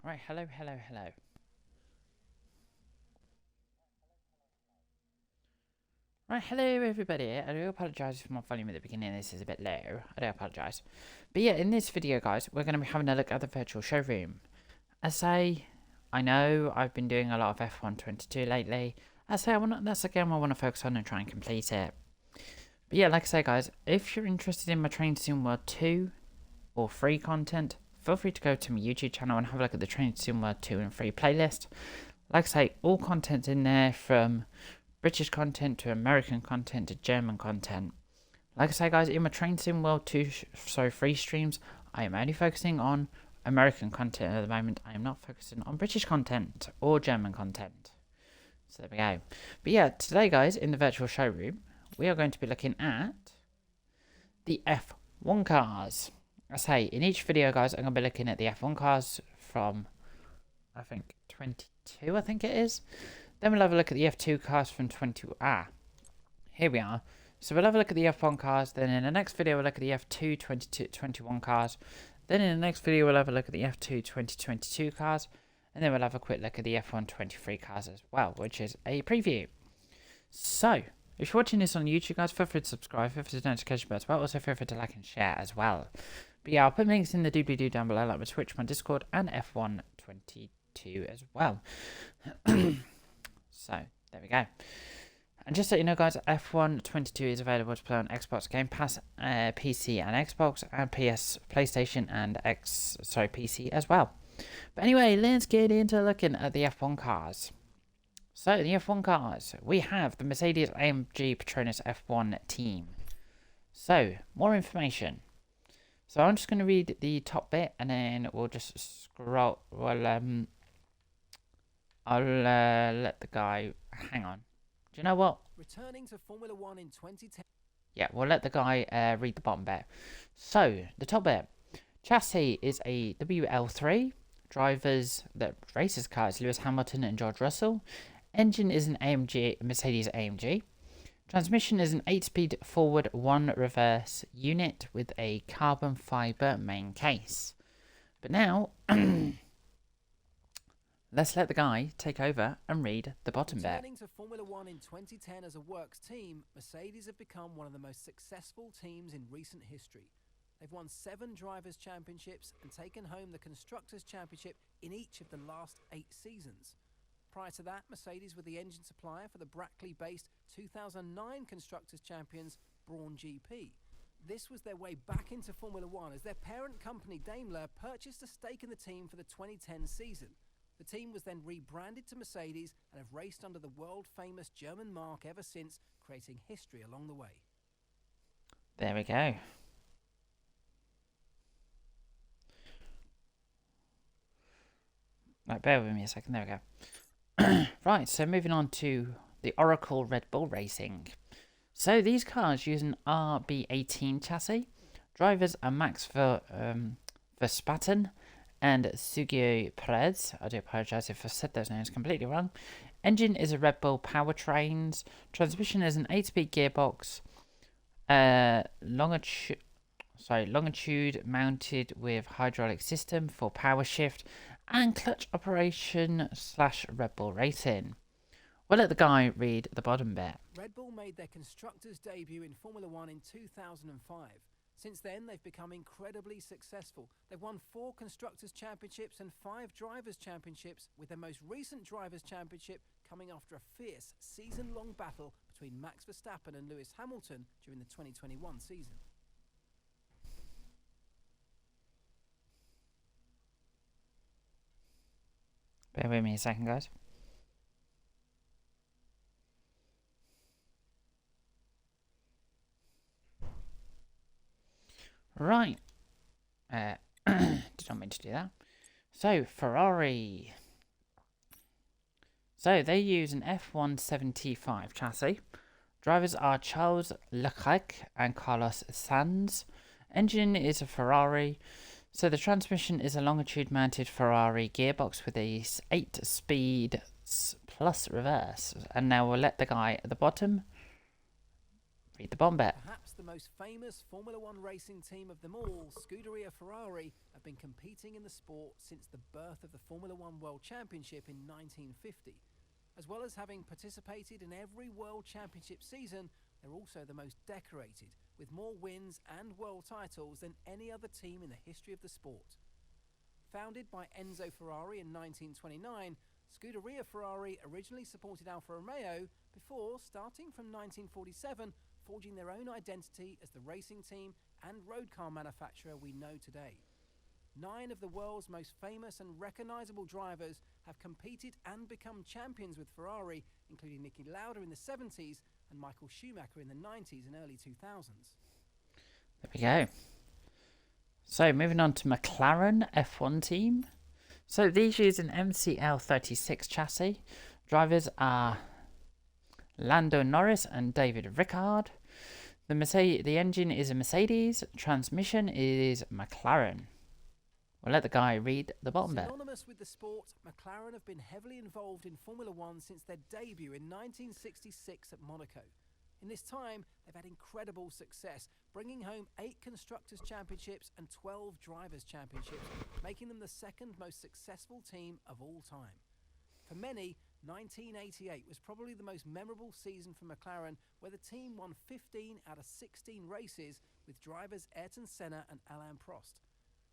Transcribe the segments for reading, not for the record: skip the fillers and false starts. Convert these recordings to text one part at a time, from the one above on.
Right, hello. Right, hello everybody. I do apologise if my volume at the beginning of this is a bit low. I do apologise. But yeah, in this video, guys, we're going to be having a look at the virtual showroom. I know I've been doing a lot of F1 22 lately. That's a game I want to focus on and try and complete it. But yeah, like I say, guys, if you're interested in my Train Sim World 2 or free content, feel free to go to my YouTube channel and have a look at the Train Sim World 2 and free playlist. Like I say, all content's in there, from British content to American content to German content. Like I say, guys, in my Train Sim World 2 free streams, I am only focusing on American content at the moment. I am not focusing on British content or German content. So there we go. But yeah, today, guys, in the virtual showroom, we are going to be looking at the F1 cars. I say, in each video, guys, I'm going to be looking at the F1 cars from, I think, 22, I think it is. Then we'll have a look at the F2 cars from 20. Here we are. So we'll have a look at the F1 cars. Then in the next video, we'll look at the F2 21 cars. Then in the next video, we'll have a look at the F2 2022 cars. And then we'll have a quick look at the F1 23 cars as well, which is a preview. So, if you're watching this on YouTube, guys, feel free to subscribe, feel free to notification bell as well. Also, feel free to like and share as well. But yeah, I'll put links in the doobly-doo down below, like my Twitch, my Discord, and F1 22 as well. So, there we go. And just so you know, guys, F1 22 is available to play on Xbox Game Pass, PC and Xbox, and PlayStation and PC as well. But anyway, let's get into looking at the F1 cars. So, the F1 cars, we have the Mercedes AMG Petronas F1 Team. So, more information. So, I'm just going to read the top bit, and then we'll just scroll. I'll let the guy. Hang on. Do you know what? Returning to Formula One in 2010. Yeah, we'll let the guy read the bottom bit. So, the top bit. Chassis is a WL3. Drivers, the racers car is Lewis Hamilton and George Russell. Engine is an Mercedes AMG. Transmission is an 8-speed forward, 1 reverse unit with a carbon fibre main case. But now, let's let the guy take over and read the bottom bit. Returning to Formula One in 2010 as a works team, Mercedes have become one of the most successful teams in recent history. They've won 7 Drivers' Championships and taken home the Constructors' Championship in each of the last 8 seasons. Prior to that, Mercedes were the engine supplier for the Brackley-based 2009 Constructors' Champions Brawn GP. This was their way back into Formula One as their parent company Daimler purchased a stake in the team for the 2010 season. The team was then rebranded to Mercedes and have raced under the world-famous German mark ever since, creating history along the way. There we go. Right, bear with me a second. There we go. Right, so moving on to the Oracle Red Bull Racing. So these cars use an RB18 chassis. Drivers are Max Verstappen and Sergio Perez. I do apologise if I've said those names completely wrong. Engine is a Red Bull Powertrains. Transmission is an 8-speed gearbox. Longitude mounted with hydraulic system for power shift and clutch operation / Red Bull Racing. We'll let the guy read the bottom bit. Red Bull made their constructors' debut in Formula One in 2005. Since then, they've become incredibly successful. They've won 4 Constructors' Championships and 5 Drivers' Championships, with their most recent Drivers' Championship coming after a fierce season-long battle between Max Verstappen and Lewis Hamilton during the 2021 season. Bear with me a second, guys. Right. Did not mean to do that. So, Ferrari. So, they use an F175 chassis. Drivers are Charles Leclerc and Carlos Sainz. Engine is a Ferrari. So, the transmission is a longitude-mounted Ferrari gearbox with a 8-speed plus reverse. And now we'll let the guy at the bottom read the bomb bit. Perhaps Perhaps the most famous Formula One racing team of them all, Scuderia Ferrari, have been competing in the sport since the birth of the Formula One World Championship in 1950. As well as having participated in every World Championship season, they're also the most decorated, with more wins and world titles than any other team in the history of the sport. Founded by Enzo Ferrari in 1929, Scuderia Ferrari originally supported Alfa Romeo before, starting from 1947, forging their own identity as the racing team and road car manufacturer we know today. 9 of the world's most famous and recognisable drivers have competed and become champions with Ferrari, including Niki Lauda in the 70s and Michael Schumacher in the 90s and early 2000s. There we go. So moving on to McLaren F1 Team. So these use an MCL36 chassis. Drivers are Lando Norris and David Ricciardo. The engine is a Mercedes. Transmission is McLaren. We'll let the guy read the bottom bit. Synonymous with the sport, McLaren have been heavily involved in Formula One since their debut in 1966 at Monaco. In this time, they've had incredible success, bringing home 8 Constructors' Championships and 12 Drivers' Championships, making them the second most successful team of all time. For many, 1988 was probably the most memorable season for McLaren, where the team won 15 out of 16 races with drivers Ayrton Senna and Alain Prost.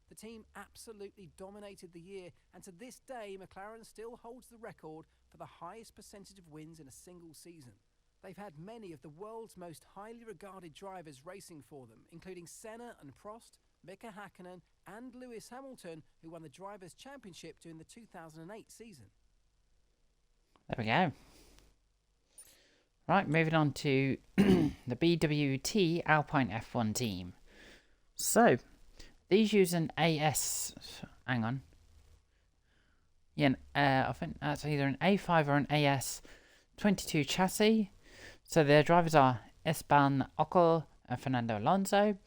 The team absolutely dominated the year, and to this day, McLaren still holds the record for the highest percentage of wins in a single season. They've had many of the world's most highly regarded drivers racing for them, including Senna and Prost, Mika Hakkinen and Lewis Hamilton, who won the Drivers' Championship during the 2008 season. There we go. Right, moving on to the BWT Alpine F1 Team. So, these use an AS... Hang on. Yeah, I think that's either an A5 or an AS22 chassis. So their drivers are Esteban Ocon and Fernando Alonso.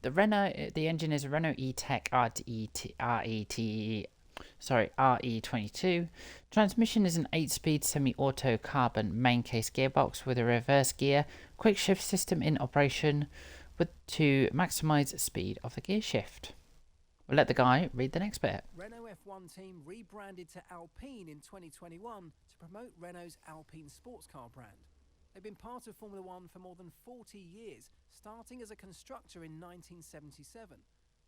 The engine is a Renault E-Tech RE22. Transmission is an 8-speed semi-auto carbon main case gearbox with a reverse gear quick shift system in operation to maximise speed of the gear shift. We'll let the guy read the next bit. Renault F1 Team rebranded to Alpine in 2021 to promote Renault's Alpine sports car brand. They've been part of Formula One for more than 40 years, starting as a constructor in 1977.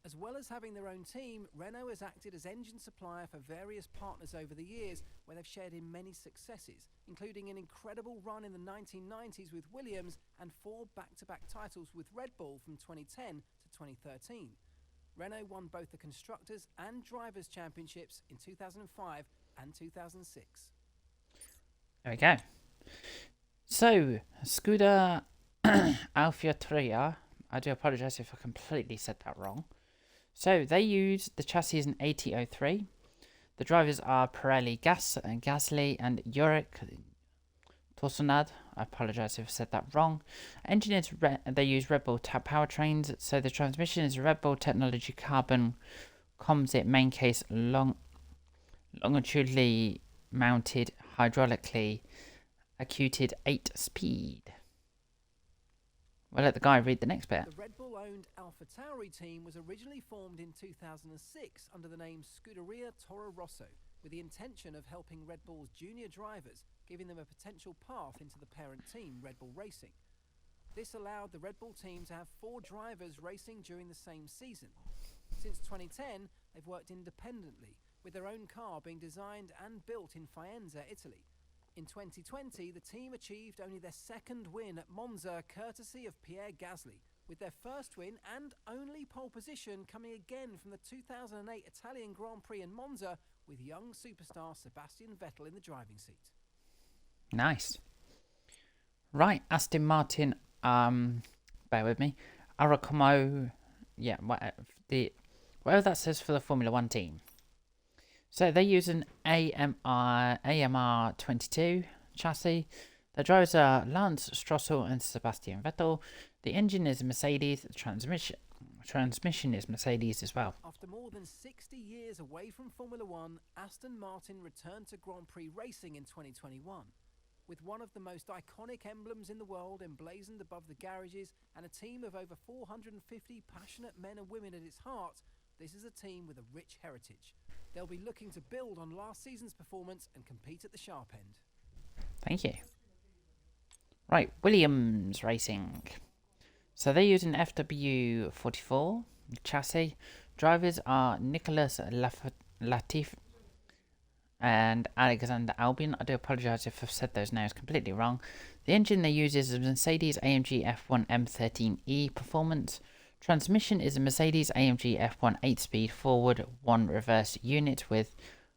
As well as having their own team, Renault has acted as engine supplier for various partners over the years, where they've shared in many successes, including an incredible run in the 1990s with Williams and 4 back-to-back titles with Red Bull from 2010 to 2013. Renault won both the Constructors' and Drivers' Championships in 2005 and 2006. There we go. So, Scuderia AlphaTauri, I do apologise if I completely said that wrong. So, they use the chassis as an AT03. The drivers are Pirelli Gasly and Jurek Tosunad. I apologise if I said that wrong. Engine is they use Red Bull powertrains, so the transmission is a Red Bull technology carbon composite main case longitudinally mounted hydraulically acuted 8-speed. We'll let the guy read the next bit. The Red Bull-owned AlphaTauri team was originally formed in 2006 under the name Scuderia Toro Rosso, with the intention of helping Red Bull's junior drivers, giving them a potential path into the parent team, Red Bull Racing. This allowed the Red Bull team to have 4 drivers racing during the same season. Since 2010, they've worked independently, with their own car being designed and built in Faenza, Italy. In 2020, the team achieved only their second win at Monza, courtesy of Pierre Gasly, with their first win and only pole position coming again from the 2008 Italian Grand Prix in Monza, with young superstar Sebastian Vettel in the driving seat. Nice. Right, Aston Martin, bear with me, Aracomo, yeah, whatever that says for the Formula One team. So they use an AMR 22 chassis. The drivers are Lance Stroll and Sebastian Vettel. The engine is Mercedes. The transmission is Mercedes as well. After more than 60 years away from Formula One, Aston Martin returned to Grand Prix racing in 2021. With one of the most iconic emblems in the world emblazoned above the garages and a team of over 450 passionate men and women at its heart, this is a team with a rich heritage. They'll be looking to build on last season's performance and compete at the sharp end. Thank you. Right, Williams Racing. So they use an FW44 chassis. Drivers are Nicholas Latif and Alexander Albin. I do apologise if I've said those names completely wrong. The engine they use is a Mercedes AMG F1 M13E Performance. Transmission is a Mercedes AMG F1 8-speed forward, 1 reverse unit with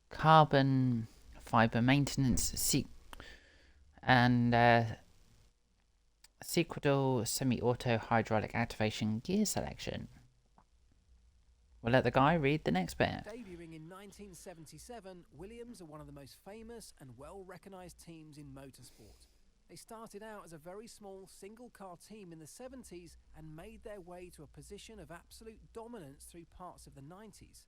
carbon fibre maintenance and sequential semi-auto hydraulic activation gear selection. We'll let the guy read the next bit. Debuting in 1977, Williams are one of the most famous and well-recognised teams in motorsport. They started out as a very small single-car team in the 70s and made their way to a position of absolute dominance through parts of the 90s.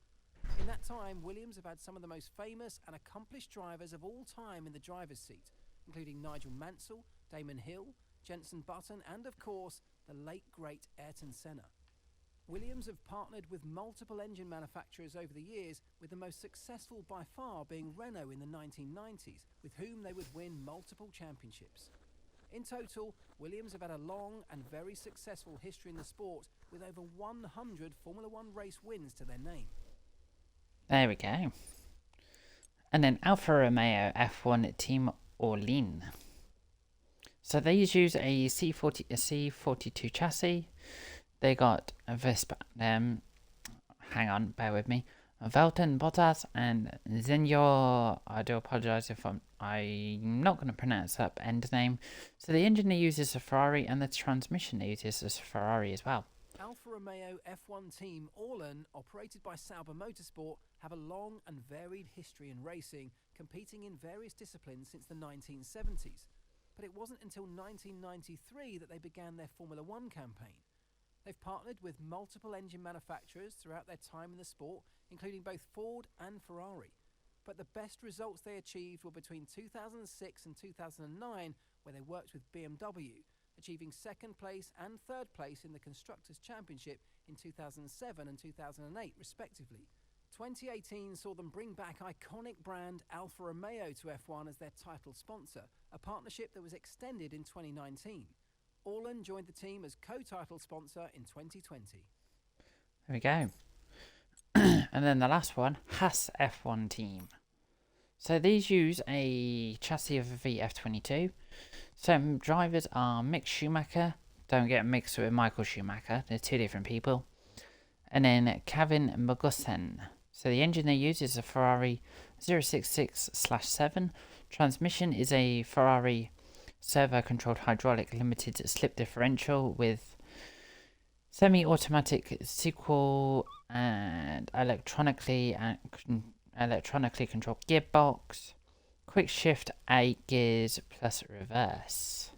In that time, Williams have had some of the most famous and accomplished drivers of all time in the driver's seat, including Nigel Mansell, Damon Hill, Jenson Button, and of course, the late great Ayrton Senna. Williams have partnered with multiple engine manufacturers over the years, with the most successful by far being Renault in the 1990s, with whom they would win multiple championships. In total, Williams have had a long and very successful history in the sport, with over 100 Formula One race wins to their name. There we go. And then Alfa Romeo F1 Team Orleans. So they use a C42 chassis. They got a Vespa, hang on, bear with me, Valtteri Bottas and Zenyor. I do apologise if I'm not going to pronounce that end name. So the engine they use is a Ferrari and the transmission they use is a Ferrari as well. Alfa Romeo F1 Team Orleans, operated by Sauber Motorsport, have a long and varied history in racing, competing in various disciplines since the 1970s. But it wasn't until 1993 that they began their Formula One campaign. They've partnered with multiple engine manufacturers throughout their time in the sport, including both Ford and Ferrari. But the best results they achieved were between 2006 and 2009, where they worked with BMW, achieving second place and third place in the Constructors' Championship in 2007 and 2008, respectively. 2018 saw them bring back iconic brand Alfa Romeo to F1 as their title sponsor, a partnership that was extended in 2019. Orleans joined the team as co-title sponsor in 2020. There we go. And then the last one, Haas F1 Team. So these use a chassis of a VF22. Some drivers are Mick Schumacher. Don't get mixed with Michael Schumacher. They're two different people. And then Kevin Magnussen. So the engine they use is a Ferrari 066/7. Transmission is a Ferrari servo-controlled hydraulic limited slip differential with semi-automatic sequel and electronically controlled gearbox, quick shift 8 gears plus reverse.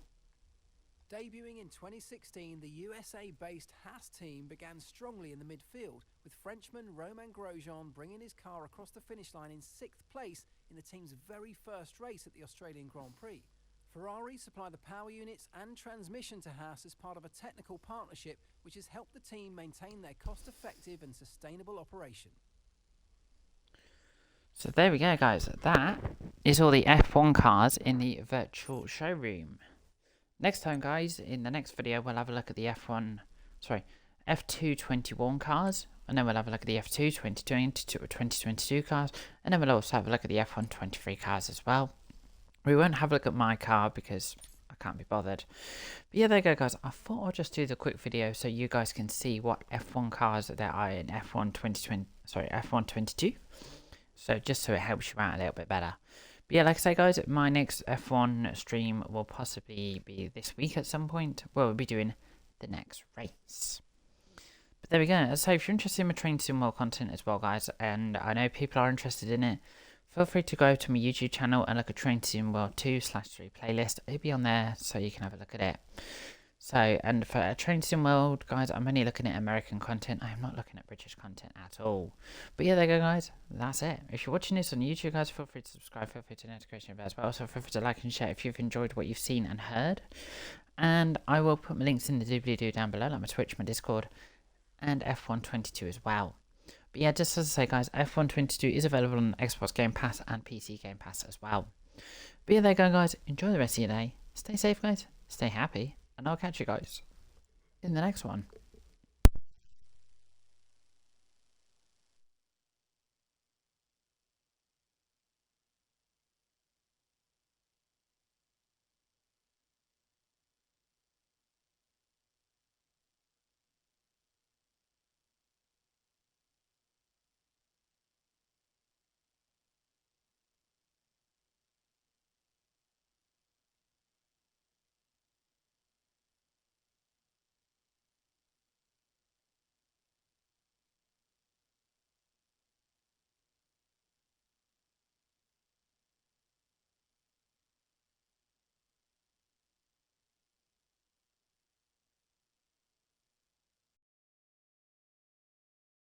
Debuting in 2016, the USA-based Haas team began strongly in the midfield, with Frenchman Romain Grosjean bringing his car across the finish line in 6th place in the team's very first race at the Australian Grand Prix. Ferrari supply the power units and transmission to Haas as part of a technical partnership which has helped the team maintain their cost-effective and sustainable operation. So there we go, guys. That is all the F1 cars in the virtual showroom. Next time, guys, in the next video, we'll have a look at the F221 cars, and then we'll have a look at the F2 2022 cars, and then we'll also have a look at the F1 23 cars as well. We won't have a look at my car because I can't be bothered. But yeah, there you go, guys. I thought I'd just do the quick video so you guys can see what F1 cars there are in F1 22. So just so it helps you out a little bit better. But yeah, like I say, guys, my next F1 stream will possibly be this week at some point, where we'll be doing the next race. But there we go. So if you're interested in my Train Sim World content as well, guys, and I know people are interested in it, feel free to go to my YouTube channel and look at Train Sim World 2/3 playlist. It'll be on there so you can have a look at it. So, and for a Train Sim World, guys, I'm only looking at American content. I'm not looking at British content at all. But yeah, there you go, guys. That's it. If you're watching this on YouTube, guys, feel free to subscribe. Feel free to notification bells, but also feel free to like and share if you've enjoyed what you've seen and heard. And I will put my links in the doobly-doo down below, like my Twitch, my Discord, and F122 as well. But yeah, just as I say, guys, F122 is available on Xbox Game Pass and PC Game Pass as well. But yeah, there you go, guys. Enjoy the rest of your day. Stay safe, guys. Stay happy. And I'll catch you guys in the next one.